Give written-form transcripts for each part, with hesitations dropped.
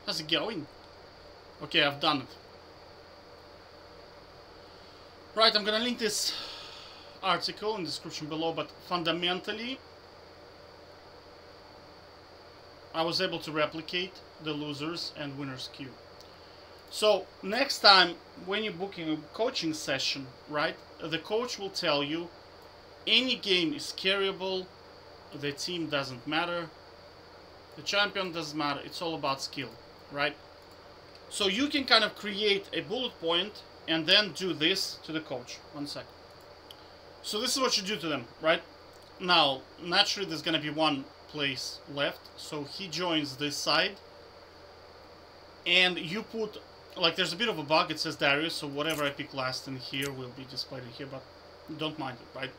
How's it going? Okay, I've done it. Right, I'm gonna link this article in the description below, but fundamentally I was able to replicate the losers and winners queue. So next time when you're booking a coaching session, right, the coach will tell you any game is carryable, the team doesn't matter, the champion doesn't matter, it's all about skill, right? So you can kind of create a bullet point and then do this to the coach. One sec. So this is what you do to them, right? Now, naturally there's gonna be one place left, so he joins this side, and you put, like, there's a bit of a bug, it says Darius, so whatever I pick last in here will be displayed in here, but don't mind it, right?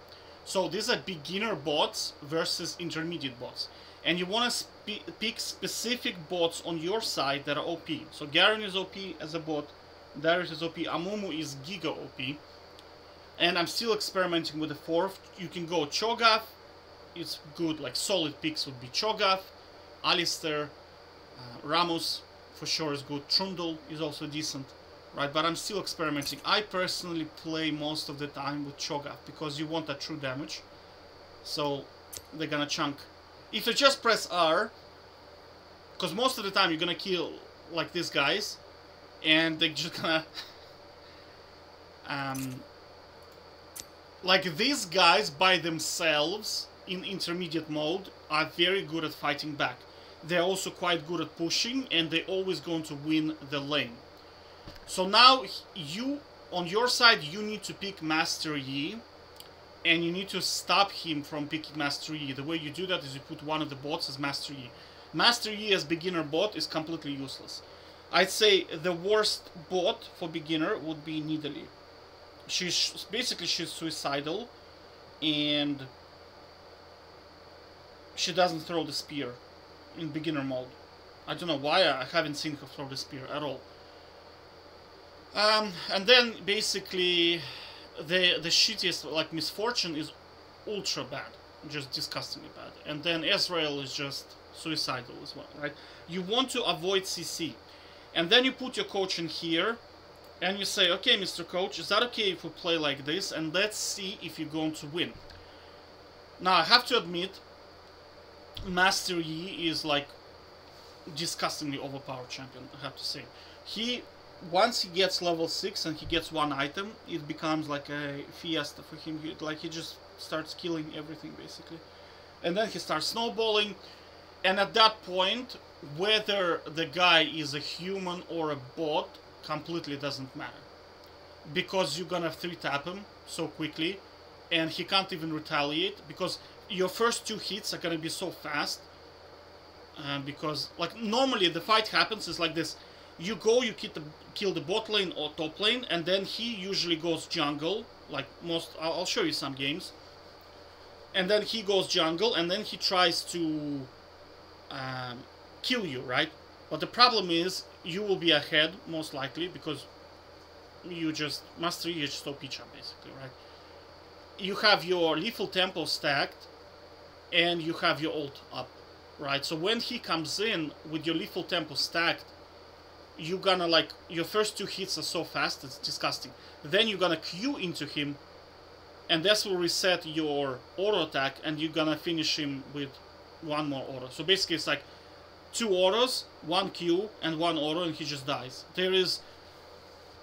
So these are beginner bots versus intermediate bots, and you want to pick specific bots on your side that are OP. So Garen is OP as a bot, Darius is OP, Amumu is Giga OP, and I'm still experimenting with the fourth. You can go Cho'Gath, it's good, like solid picks would be Cho'Gath, Alistar, Ramos for sure is good, Trundle is also decent, right? But I'm still experimenting. I personally play most of the time with Cho'Gath because you want that true damage, so they're gonna chunk. If you just press R, because most of the time you're gonna kill like these guys, and they're just gonna like these guys by themselves in intermediate mode are very good at fighting back. They're also quite good at pushing, and they're always going to win the lane. So now you, on your side, you need to pick Master Yi, and you need to stop him from picking Master Yi. The way you do that is you put one of the bots as Master Yi. Master Yi as beginner bot is completely useless. I'd say the worst bot for beginner would be Nidalee. She's suicidal, and she doesn't throw the spear in beginner mode. I don't know why I haven't seen her throw the spear at all. And then basically the shittiest, like, Misfortune is ultra bad, just disgustingly bad, and then Ezreal is just suicidal as well, right? You want to avoid CC, and then you put your coach in here, and you say, okay, Mr. Coach, is that okay if we play like this, and let's see if you're going to win. Now I have to admit, Master Yi is like disgustingly overpowered champion, I have to say. Once he gets level 6 and he gets one item, it becomes like a fiesta for him. He just starts killing everything basically, and then he starts snowballing, and at that point whether the guy is a human or a bot completely doesn't matter, because you're gonna 3-tap him so quickly, and he can't even retaliate, because your first 2 hits are gonna be so fast, because like normally the fight happens is like this: you go, you kill the bot lane or top lane, and then he usually goes jungle, like most, I'll show you some games, and then he goes jungle, and then he tries to kill you, right? But the problem is, you will be ahead, most likely, because you just, Master Yi is just OP champ, basically, right? You have your Lethal Tempo stacked, and you have your ult up, right? So when he comes in with your Lethal Tempo stacked, you're gonna, like, your first 2 hits are so fast, it's disgusting. Then you're gonna Q into him, and this will reset your auto attack, and you're gonna finish him with 1 more auto. So basically it's like 2 autos, 1 Q, and 1 auto, and he just dies.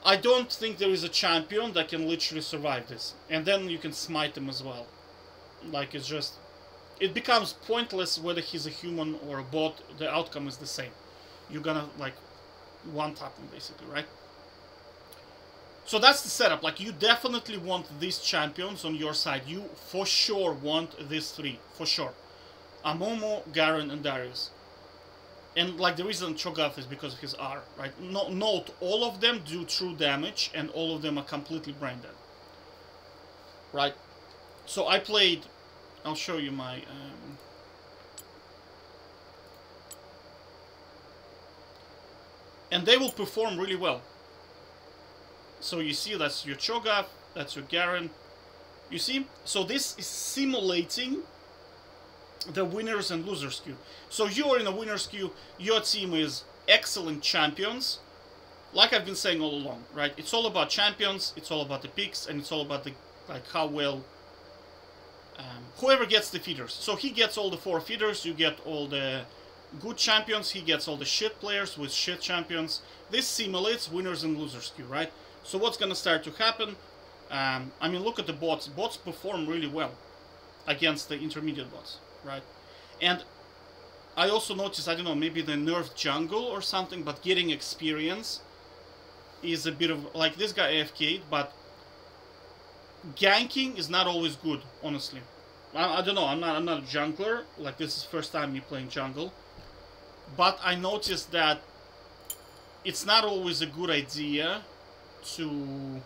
I don't think there is a champion that can literally survive this. And then you can smite him as well. Like, it's just, it becomes pointless whether he's a human or a bot, the outcome is the same. You're gonna, like, 1-tap him basically, right? So that's the setup. Like, you definitely want these champions on your side. You for sure want these 3, for sure: Amumu, Garen, and Darius. And like the reason Cho'Gath is because of his R, right? Note, all of them do true damage, and all of them are completely brain dead, right? So I played, I'll show you my and they will perform really well. So you see, that's your Cho'Gath, that's your Garen. You see? So this is simulating the winners and losers queue. So you're in a winners queue, your team is excellent champions, like I've been saying all along, right? It's all about champions, it's all about the picks, and it's all about the how well whoever gets the feeders. So he gets all the 4 feeders, you get all the good champions, he gets all the shit players with shit champions. This simulates winners and losers queue, right? So what's gonna start to happen? I mean, look at the bots. Bots perform really well against the intermediate bots, right? And I also noticed, I don't know, maybe they nerfed jungle or something, but getting experience is a bit of, like this guy AFK'd, but ganking is not always good, honestly. I don't know, I'm not a jungler, like this is first time me playing jungle, but I noticed that it's not always a good idea to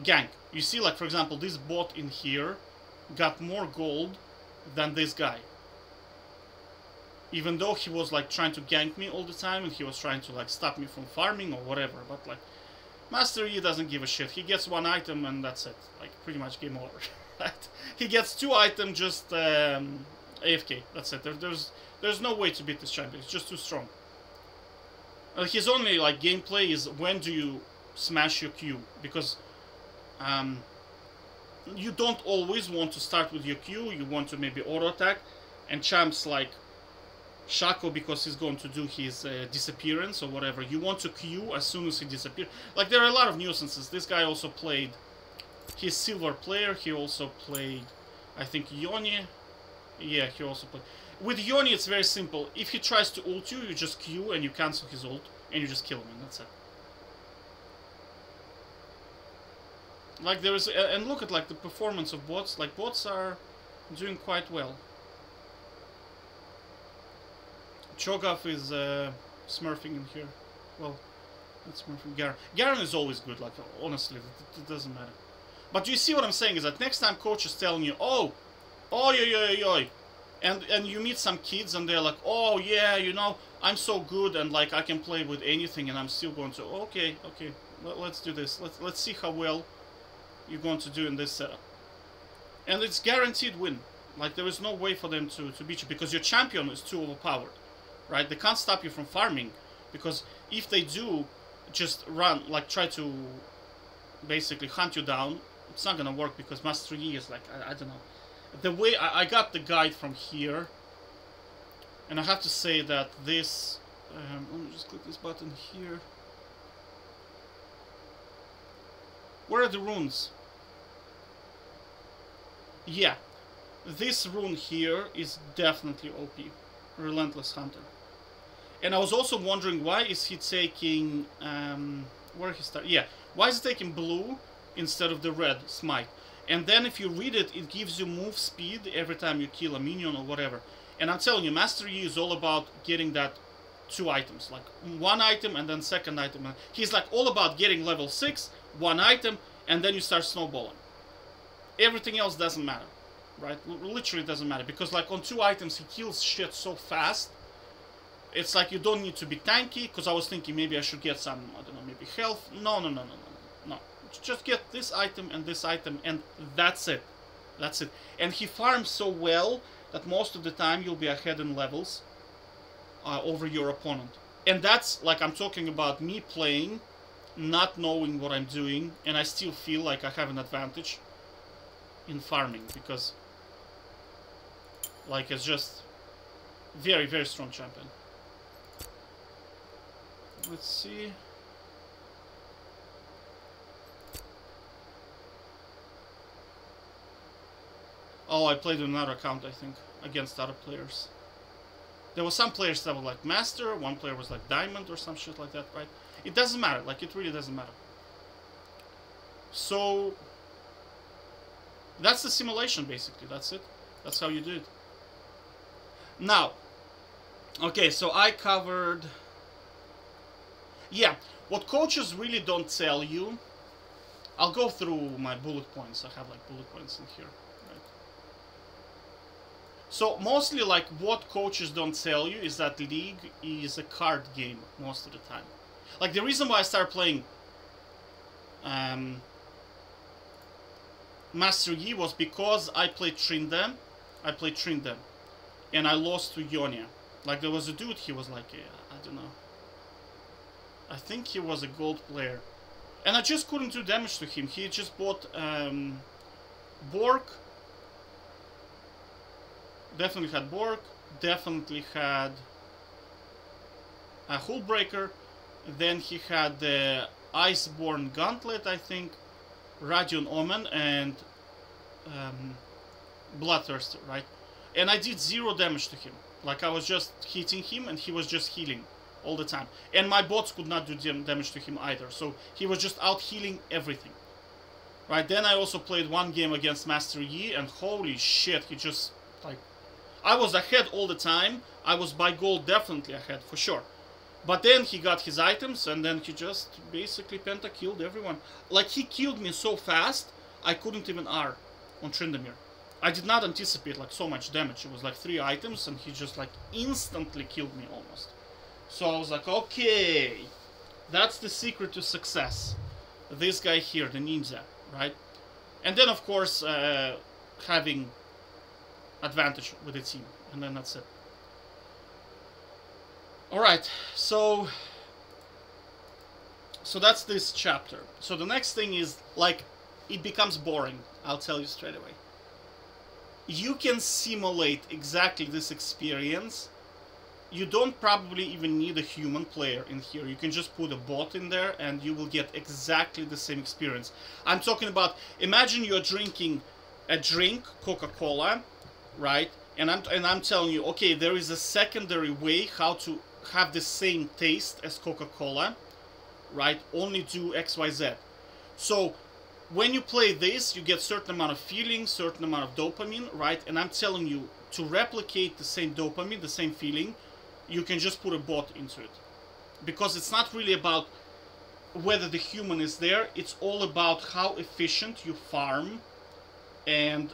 gank. You see, like for example, this bot in here got more gold than this guy, even though he was like trying to gank me all the time and he was trying to like stop me from farming or whatever. But like Master Yi doesn't give a shit. He gets 1 item and that's it, like pretty much game over. Right? He gets 2 items, just AFK, that's it. There's no way to beat this champion, it's just too strong. His only like gameplay is when do you smash your Q, because you don't always want to start with your Q, you want to maybe auto attack, and champs like Shaco, because he's going to do his disappearance or whatever, you want to Q as soon as he disappears. Like there are a lot of nuisances. This guy also played, he's silver player, he also played, I think, Yone. Yeah, he also played. With Yone it's very simple. If he tries to ult you, you just Q and you cancel his ult and you just kill him, and that's it. Like there is, and look at like the performance of bots. Like bots are doing quite well. Cho'Gath is smurfing in here. Well, that's smurfing. Garen is always good. Like honestly, it doesn't matter. But you see what I'm saying is that next time coach is telling you, oh, yo, and you meet some kids and they're like, oh yeah, you know, I'm so good and like I can play with anything, and I'm still going to, okay, let's do this. Let's see how well you're going to do in this setup. And it's guaranteed win. Like there is no way for them to beat you, because your champion is too overpowered, right? They can't stop you from farming, because if they do just run, like try to basically hunt you down, it's not gonna work, because Master Yi is like, I don't know. The way I got the guide from here, and I have to say that this, let me just click this button here. Where are the runes? Yeah, this rune here is definitely OP, Relentless Hunter. And I was also wondering, why is he taking, where he started? Yeah, why is he taking blue instead of the red Smite? And then if you read it, it gives you move speed every time you kill a minion or whatever. And I'm telling you, Master Yi is all about getting that 2 items, like 1 item and then 2nd item. He's like all about getting level 6, 1 item, and then you start snowballing. Everything else doesn't matter, right? Literally doesn't matter, because like on 2 items he kills shit so fast. It's like you don't need to be tanky, because I was thinking maybe I should get some, I don't know, maybe health. No. Just get this item, and that's it. That's it. And he farms so well that most of the time you'll be ahead in levels over your opponent. And that's, like, I'm talking about me playing, not knowing what I'm doing, and I still feel like I have an advantage in farming, because, like, it's just very, very strong champion. Let's see. Oh, I played on another account, I think, against other players. There were some players that were like Master, one player was like Diamond or some shit like that, right? It doesn't matter, like, it really doesn't matter. So, that's the simulation, basically, that's it. That's how you do it. Now, okay, so I covered... Yeah, what coaches really don't tell you... I'll go through my bullet points. I have, like, bullet points in here. So mostly, like, what coaches don't tell you is that League is a card game most of the time. Like, the reason why I started playing Master Yi was because I played Trindam. And I lost to Ionia. Like there was a dude, he was like, I don't know. I think he was a gold player. And I just couldn't do damage to him. He just bought Borg. Definitely had Borg. Definitely had a Hullbreaker. Then he had the Iceborne Gauntlet, I think. Radiant Omen and Bloodthirster, right? And I did 0 damage to him. Like I was just hitting him and he was just healing all the time. And my bots could not do damage to him either. So he was just out healing everything. Right, then I also played one game against Master Yi and holy shit, he just, like, I was ahead all the time. I was by gold definitely ahead, for sure. But then he got his items and then he just basically penta-killed everyone. Like, he killed me so fast, I couldn't even R on Tryndamere. I did not anticipate, like, so much damage. It was like 3 items and he just, like, instantly killed me almost. So I was like, okay, that's the secret to success. This guy here, the ninja, right? And then, of course, having advantage with the team. And then that's it. Alright, so that's this chapter. So the next thing is, like, it becomes boring. I'll tell you straight away. You can simulate exactly this experience. You don't probably even need a human player in here. You can just put a bot in there and you will get exactly the same experience. I'm talking about, imagine you're drinking a drink, Coca-Cola, right? And I'm telling you, okay, there is a secondary way how to have the same taste as Coca-Cola, right? Only do XYZ. So when you play this, you get certain amount of feeling, certain amount of dopamine, right? And I'm telling you, to replicate the same dopamine, the same feeling, you can just put a bot into it. Because it's not really about whether the human is there, it's all about how efficient you farm and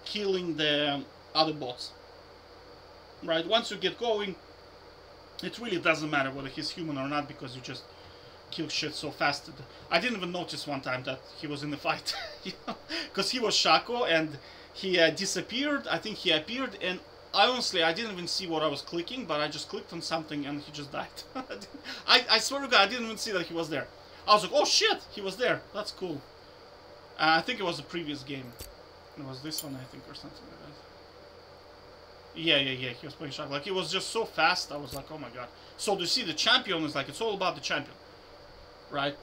killing the other bots. Right, once you get going, it really doesn't matter whether he's human or not, because you just kill shit so fast. I didn't even notice one time that he was in the fight, because he was Shaco and he disappeared. I think he appeared, and honestly, I didn't even see what I was clicking, but I just clicked on something and he just died. I swear to God, I didn't even see that he was there. I was like, oh shit, he was there. That's cool. I think it was the previous game. It was this one, I think, or something like that. Yeah, he was playing Shaco. Like, it was just so fast, I was like, oh my god. So to see the champion is like, it's all about the champion. Right?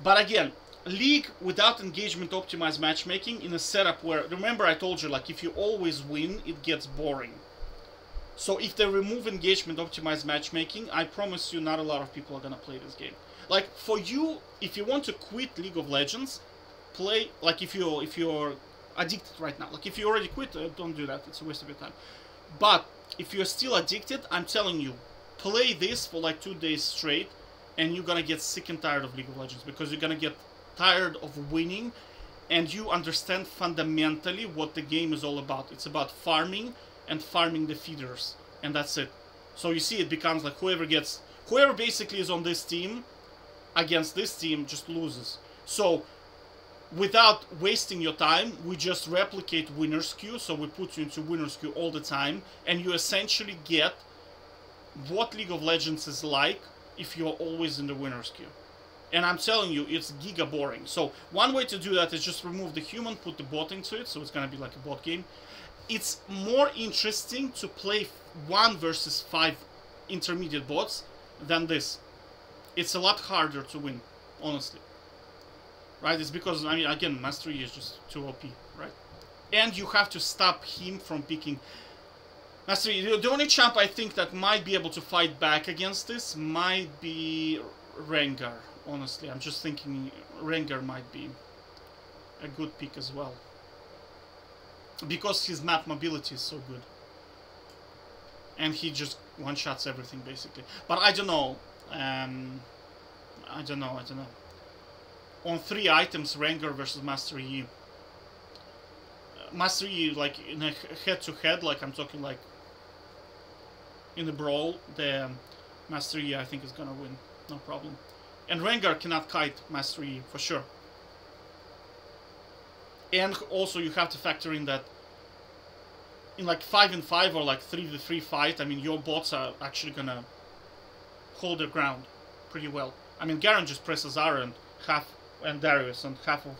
But again, League without engagement optimized matchmaking in a setup where, remember I told you, like, if you always win, it gets boring. So if they remove engagement optimized matchmaking, I promise you not a lot of people are gonna play this game. Like, for you, if you want to quit League of Legends, play, like, if you're addicted right now. Like, if you already quit, don't do that. It's a waste of your time. But if you're still addicted, I'm telling you, play this for like 2 days straight, and you're gonna get sick and tired of League of Legends, because you're gonna get tired of winning, and you understand fundamentally what the game is all about. It's about farming and farming the feeders, and that's it. So you see, it becomes like whoever basically is on this team against this team just loses. So without wasting your time, we just replicate winner's queue, so we put you into winner's queue all the time, and you essentially get what League of Legends is like if you're always in the winner's queue. And I'm telling you, it's giga boring. So one way to do that is just remove the human, put the bot into it, so it's gonna be like a bot game. It's more interesting to play 1 versus 5 intermediate bots than this. It's a lot harder to win, honestly. Right, it's because, I mean, again, Master Yi is just too OP, right? And you have to stop him from picking Master Yi. The only champ I think that might be able to fight back against this might be Rengar, honestly. I'm just thinking Rengar might be a good pick as well. Because his map mobility is so good. And he just one-shots everything, basically. But I don't know. I don't know. On 3 items, Rengar versus Master Yi. Master Yi, like, in a head-to-head, like, I'm talking, like, in the brawl, the Master Yi, I think, is gonna win. No problem. And Rengar cannot kite Master Yi, for sure. And also, you have to factor in that in like 5v5 or like 3v3 fight, I mean, your bots are actually gonna hold their ground pretty well. I mean, Garen just presses R and Darius, and half of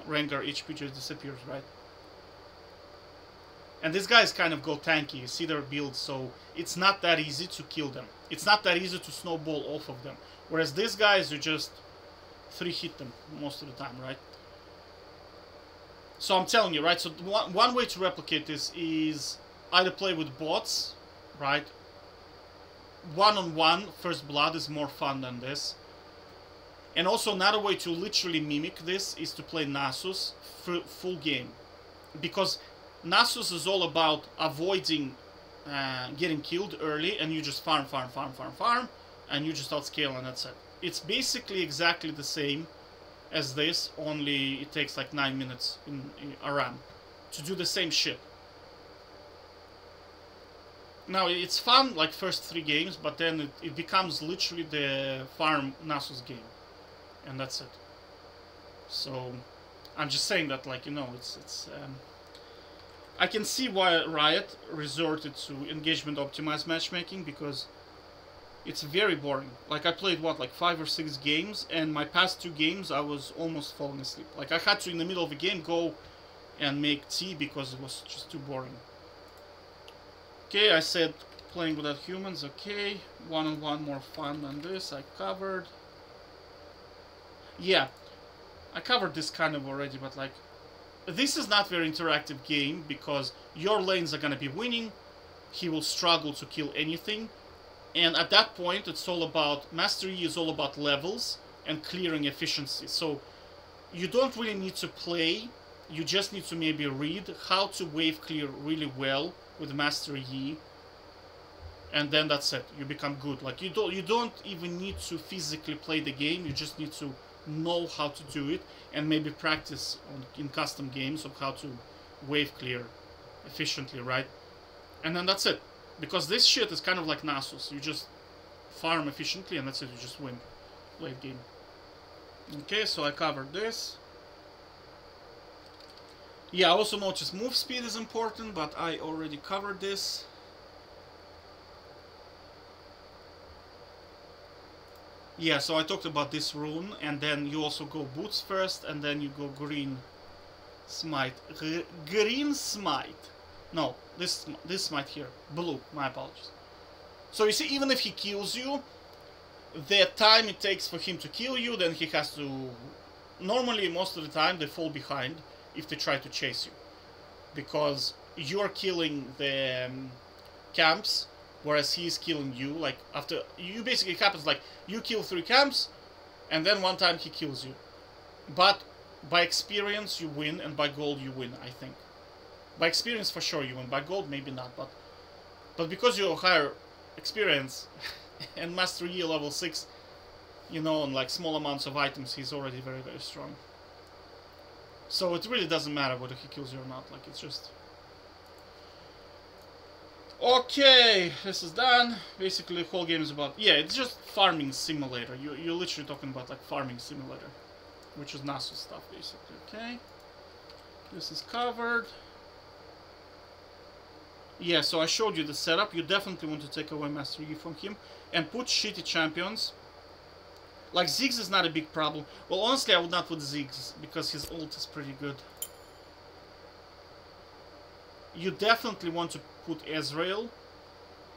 Rengar HP just disappears, right? And these guys kind of go tanky, you see their builds, so it's not that easy to kill them. It's not that easy to snowball off of them. Whereas these guys, you just 3-hit them most of the time, right? So I'm telling you, right, so one way to replicate this is either play with bots, right? One-on-one first blood is more fun than this. And also another way to literally mimic this is to play Nasus full game. Because Nasus is all about avoiding getting killed early, and you just farm, and you just outscale, and that's it. It's basically exactly the same as this, only it takes like 9 minutes in Aram to do the same shit. Now, it's fun, like, first 3 games, but then it becomes literally the farm Nasus game. And that's it. So, I'm just saying that, like, you know, it's I can see why Riot resorted to engagement optimized matchmaking, because it's very boring. Like, I played, what, like 5 or 6 games, and my past 2 games I was almost falling asleep. Like, I had to, in the middle of the game, go and make tea because it was just too boring. Okay, I said playing without humans, okay. One-on-one more fun than this, I covered. Yeah, I covered this kind of already, but like, this is not very interactive game because your lanes are gonna be winning, he will struggle to kill anything, and at that point it's all about, Mastery is all about levels and clearing efficiency. So you don't really need to play, you just need to maybe read how to wave clear really well with Mastery Yi, and then that's it, you become good. Like, you don't even need to physically play the game, you just need to know how to do it and maybe practice in custom games of how to wave clear efficiently, right? And then that's it, because this shit is kind of like Nasus. You just farm efficiently and that's it, you just win late game. Okay, so I covered this. Yeah, I also noticed move speed is important, but I already covered this. Yeah, so I talked about this rune, and then you also go boots first, and then you go green smite. Green smite. No, this smite here. Blue, my apologies. So you see, even if he kills you, the time it takes for him to kill you, then he has to... Normally, most of the time, they fall behind if they try to chase you. Because you're killing the camps, whereas he's killing you. Like, after... You basically, it happens like, you kill 3 camps, and then one time he kills you. But by experience, you win, and by gold, you win, I think. By experience, for sure, you win. By gold, maybe not, but because you have higher experience, and Master Yi level 6, you know, on like small amounts of items, he's already very, very strong. So it really doesn't matter whether he kills you or not, like, it's just... Okay, this is done. Basically, the whole game is about... Yeah, it's just farming simulator. You're literally talking about, like, farming simulator. Which is Nasus stuff, basically, okay? This is covered. Yeah, so I showed you the setup. You definitely want to take away Master Yi from him. And put shitty champions. Like, Ziggs is not a big problem. Well, honestly, I would not put Ziggs, because his ult is pretty good. You definitely want to put Ezreal,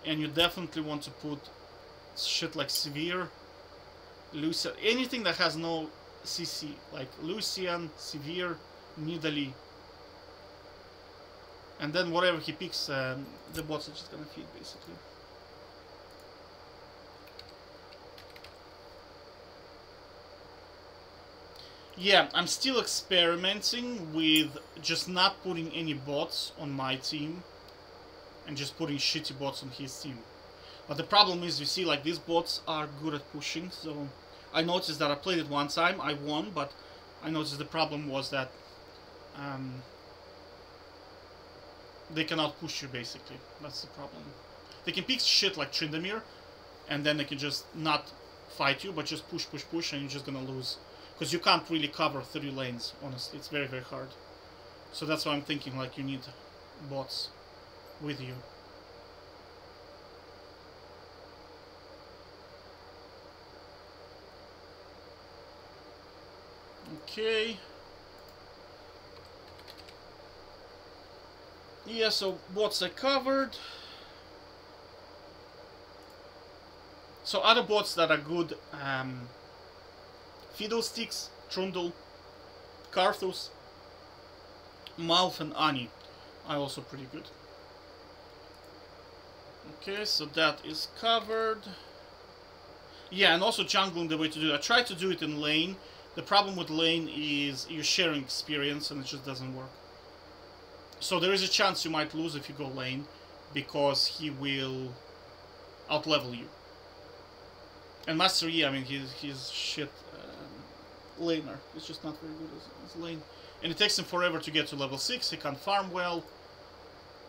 and you definitely want to put shit like Severe, Lucian, anything that has no CC, like Lucian, Severe, Nidalee. And then whatever he picks, the bots are just gonna feed, basically. Yeah, I'm still experimenting with just not putting any bots on my team and just putting shitty bots on his team. But the problem is, you see, like, these bots are good at pushing, so I noticed that I played it one time, I won, but I noticed the problem was that they cannot push you, basically. That's the problem. They can pick shit like Tryndamere, and then they can just not fight you, but just push, and you're just gonna lose. Because you can't really cover 3 lanes, honestly. It's very, very hard. So that's why I'm thinking, like, you need bots with you. Okay. Yeah, so bots are covered. So other bots that are good, Fiddlesticks, Trundle, Karthus, Malf and Ani are also pretty good. Okay, so that is covered. Yeah, and also jungling, the way to do it. I tried to do it in lane. The problem with lane is you're sharing experience and it just doesn't work. So there is a chance you might lose if you go lane, because he will outlevel you. And Master Yi, I mean, he's shit laner. He's just not very good as lane. And it takes him forever to get to level 6, he can't farm well,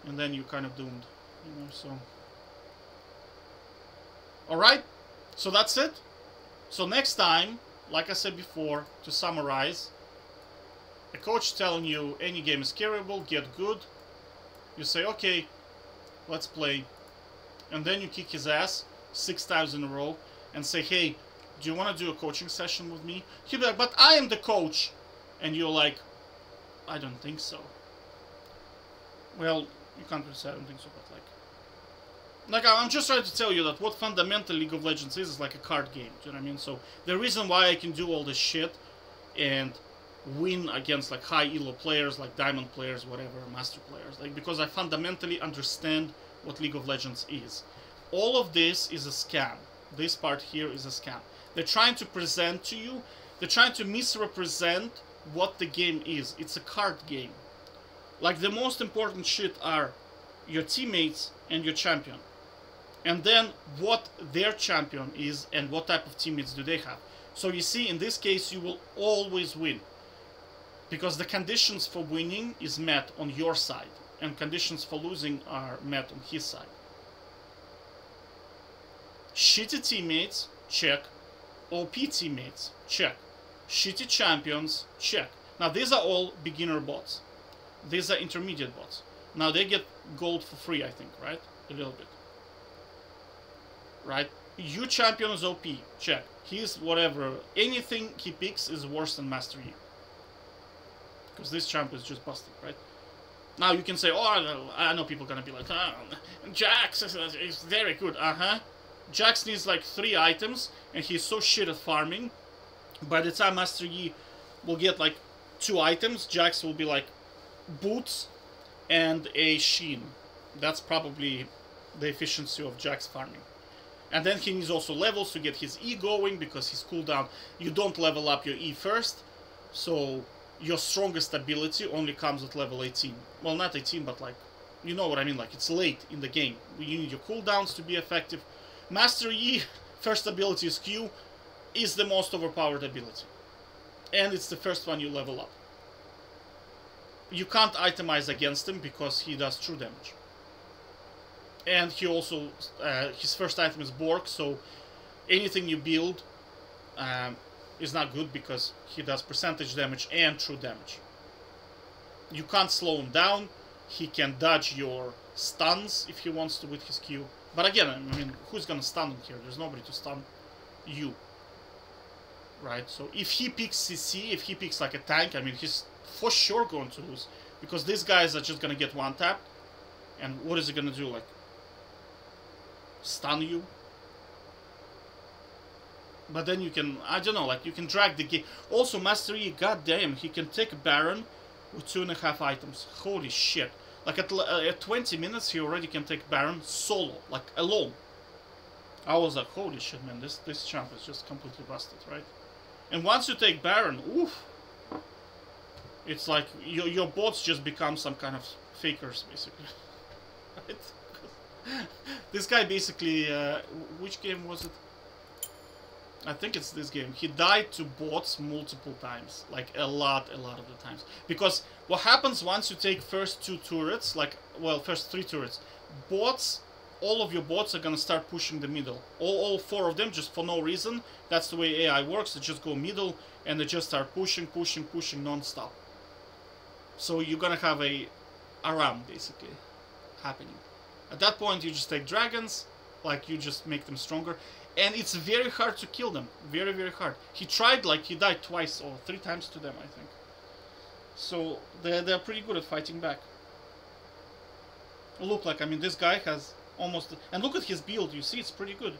and then you're kind of doomed, you know, so... Alright, so that's it. So next time, like I said before, to summarize, a coach telling you any game is carryable, get good, you say, okay, let's play, and then you kick his ass 6 times in a row, and say, hey, do you want to do a coaching session with me? He'll be like, but I am the coach, and you're like, I don't think so. Well, you can't really say I don't think so, but like I'm just trying to tell you that what fundamental League of Legends is like a card game, do you know what I mean? So the reason why I can do all this shit and win against like high elo players, like diamond players, whatever, master players, like because I fundamentally understand what League of Legends is. All of this is a scam. This part here is a scam. They're trying to present to you, they're trying to misrepresent what the game is. It's a card game. Like the most important shit are your teammates and your champion. And then what their champion is and what type of teammates do they have. So you see, in this case, you will always win. Because the conditions for winning is met on your side. And conditions for losing are met on his side. Shitty teammates, check. OP teammates, check. Shitty champions, check. Now these are all beginner bots. These are intermediate bots. Now they get gold for free, I think, right? A little bit. Right? You champion is OP, check. He's whatever. Anything he picks is worse than Master Yi. Because this champion is just busted, right? Now you can say, oh, I know people are gonna be like, oh, Jax is very good. Jax needs like 3 items, and he's so shit at farming. By the time Master Yi will get like 2 items, Jax will be like boots and a sheen. That's probably the efficiency of Jax farming. And then he needs also levels to get his E going, because his cooldown, you don't level up your E first, so your strongest ability only comes at level 18. Well, not 18, but like, you know what I mean, like it's late in the game. You need your cooldowns to be effective. Master Yi, first ability is Q, is the most overpowered ability. And it's the first one you level up. You can't itemize against him because he does true damage. And he also, his first item is Bork, so anything you build is not good because he does percentage damage and true damage. You can't slow him down. He can dodge your stuns if he wants to with his Q. But again, I mean, who's gonna stun him here? There's nobody to stun you. Right? So if he picks CC, if he picks like a tank, I mean, he's for sure going to lose. Because these guys are just gonna get one tap. And what is he gonna do? Like, stun you? But then you can, I don't know, like you can drag the game. Also, Master Yi, goddamn, he can take a Baron with 2.5 items. Holy shit. Like at 20 minutes, he already can take Baron solo, like alone. I was like, holy shit, man, this champ is just completely busted, right? And once you take Baron, oof. It's like your bots just become some kind of fakers, basically. Right? This guy basically, which game was it? I think it's this game. He died to bots multiple times. Like, a lot of the times. Because what happens once you take first 2 turrets, like, well, first 3 turrets, bots, all of your bots are gonna start pushing the middle. All 4 of them, just for no reason. That's the way AI works. They just go middle, and they just start pushing non-stop. So you're gonna have a aram basically happening. At that point, you just take dragons, like you just make them stronger, and it's very hard to kill them. Very, very hard. He tried, like he died twice or 3 times to them, I think. So they're pretty good at fighting back. Look, like, I mean, this guy has almost, and look at his build. You see, it's pretty good.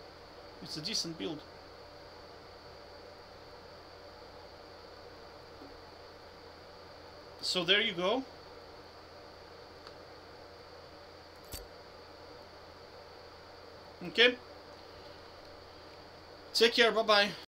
It's a decent build. So there you go. Okay. Take care. Bye-bye.